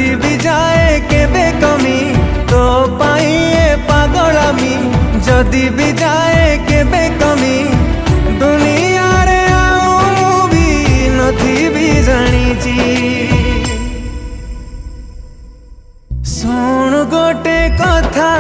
जदि भी जाए केबे कमी तो पाई ए पागलामी जदि भी जाए केबे कमी दुनिया रे आऊं भी नथी भी जानी शुण गोटे कथा